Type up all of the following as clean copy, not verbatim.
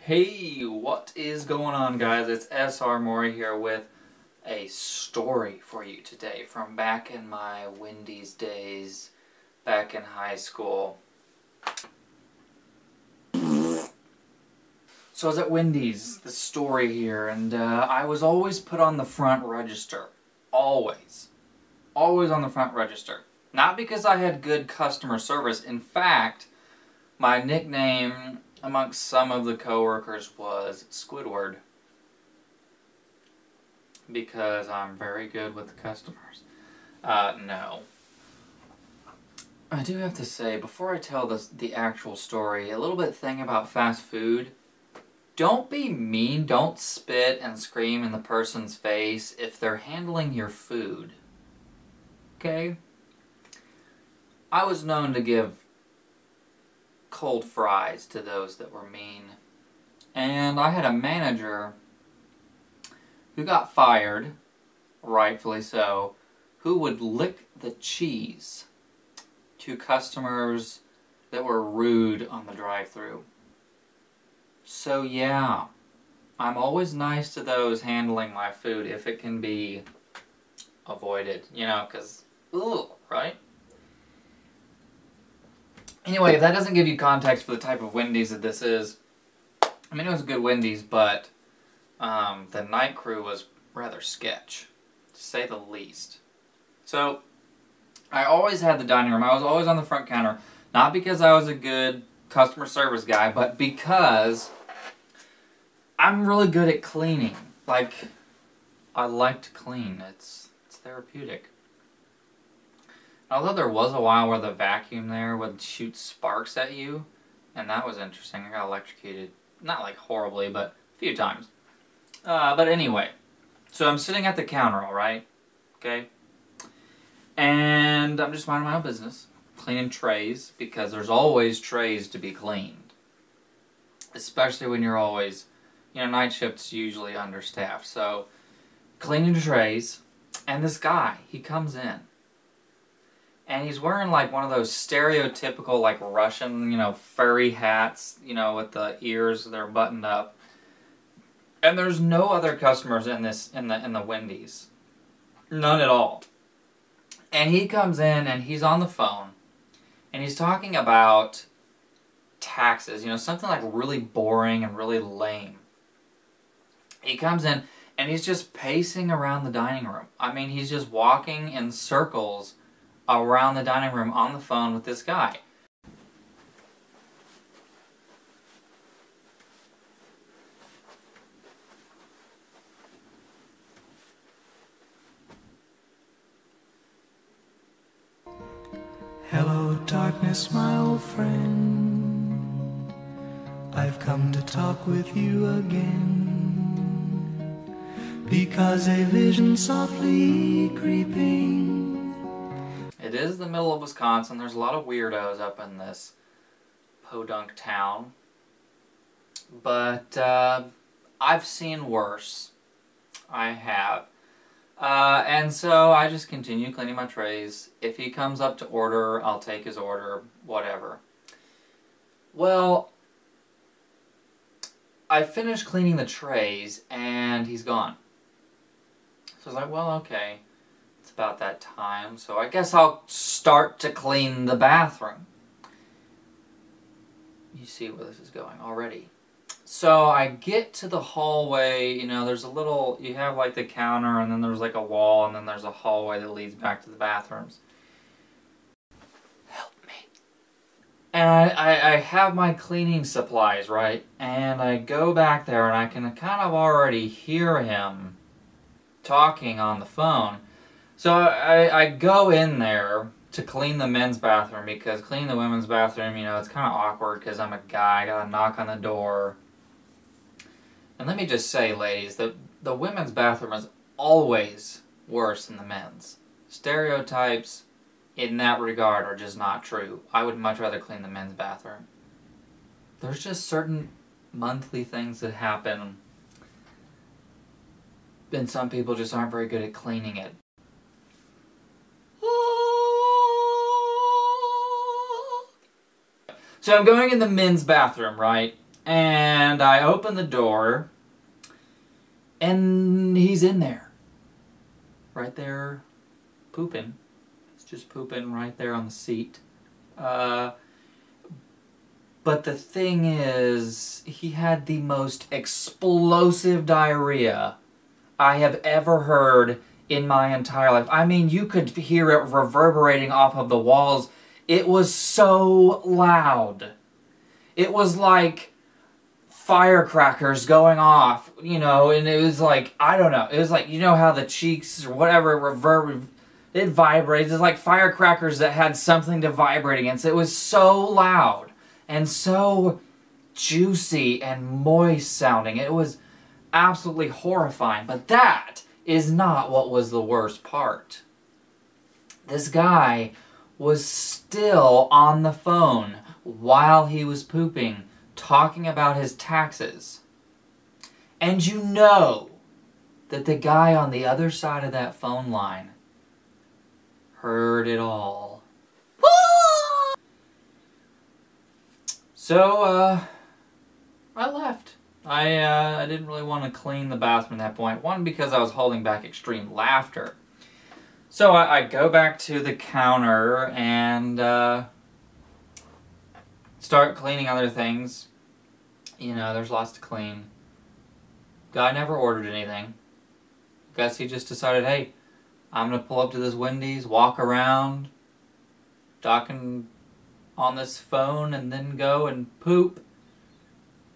Hey, what is going on, guys? It's SR Mowry here with a story for you today from back in my Wendy's days, back in high school. So I was at Wendy's, the story here, and I was always put on the front register. Always. Always on the front register. Not because I had good customer service. In fact, my nickname amongst some of the coworkers was Squidward, because I'm very good with the customers. No. I do have to say, before I tell the actual story, a little bit thing about fast food. Don't be mean, don't spit and scream in the person's face if they're handling your food. Okay? I was known to give cold fries to those that were mean. And I had a manager who got fired, rightfully so, who would lick the cheese to customers that were rude on the drive-thru. So yeah, I'm always nice to those handling my food if it can be avoided, you know, because, ugh, right? Anyway, if that doesn't give you context for the type of Wendy's that this is, I mean, it was a good Wendy's, but the night crew was rather sketch, to say the least. So, I always had the dining room. I was always on the front counter, not because I was a good customer service guy, but because I'm really good at cleaning. Like, I like to clean. It's therapeutic. Although there was a while where the vacuum there would shoot sparks at you, and that was interesting. I got electrocuted. Not like horribly, but a few times. But anyway, so I'm sitting at the counter, alright? Okay? And I'm just minding my own business, cleaning trays, because there's always trays to be cleaned. Especially when you're always, you know, night shift's usually understaffed. So, cleaning trays, and this guy, he comes in. And he's wearing like one of those stereotypical like Russian, you know, furry hats, you know, with the ears, they're buttoned up. And there's no other customers in the Wendy's. None at all. And he comes in and he's on the phone and he's talking about taxes, you know, something like really boring and really lame. He comes in and he's just pacing around the dining room. I mean, he's just walking in circles around the dining room on the phone with this guy. Hello, darkness, my old friend. I've come to talk with you again, because a vision softly creeping. It is the middle of Wisconsin. There's a lot of weirdos up in this podunk town. But I've seen worse. I have. And so I just continue cleaning my trays. If he comes up to order, I'll take his order, whatever. Well, I finished cleaning the trays and he's gone. So I was like, well, okay. It's about that time, so I guess I'll start to clean the bathroom. You see where this is going already. So I get to the hallway, you know, there's a little, you have like the counter, and then there's like a wall, and then there's a hallway that leads back to the bathrooms. Help me. And I have my cleaning supplies, right? And I go back there, and I can kind of already hear him talking on the phone. So I go in there to clean the men's bathroom, because cleaning the women's bathroom, you know, it's kind of awkward because I'm a guy, I gotta knock on the door. And let me just say, ladies, that the women's bathroom is always worse than the men's. Stereotypes in that regard are just not true. I would much rather clean the men's bathroom. There's just certain monthly things that happen, and some people just aren't very good at cleaning it. So I'm going in the men's bathroom, right? And I open the door, and he's in there. Right there, pooping. He's just pooping right there on the seat. But the thing is, he had the most explosive diarrhea I have ever heard in my entire life. I mean, you could hear it reverberating off of the walls. It was so loud. It was like firecrackers going off, you know, and it was like, I don't know, it was like, you know how the cheeks or whatever it vibrates. It's like firecrackers that had something to vibrate against. It was so loud and so juicy and moist sounding. It was absolutely horrifying. But that is not what was the worst part. This guy was still on the phone while he was pooping, talking about his taxes. And you know that the guy on the other side of that phone line heard it all. So, I left. I didn't really want to clean the bathroom at that point. One, because I was holding back extreme laughter. So I go back to the counter and start cleaning other things. You know, there's lots to clean. Guy never ordered anything. Guess he just decided, hey, I'm going to pull up to this Wendy's, walk around, talking on this phone, and then go and poop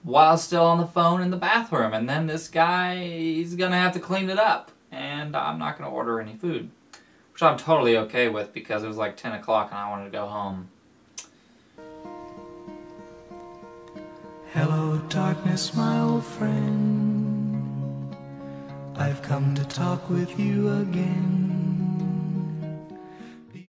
while still on the phone in the bathroom. And then this guy, he's going to have to clean it up. And I'm not going to order any food. Which I'm totally okay with because it was like 10 o'clock and I wanted to go home. Hello, darkness, my old friend. I've come to talk with you again.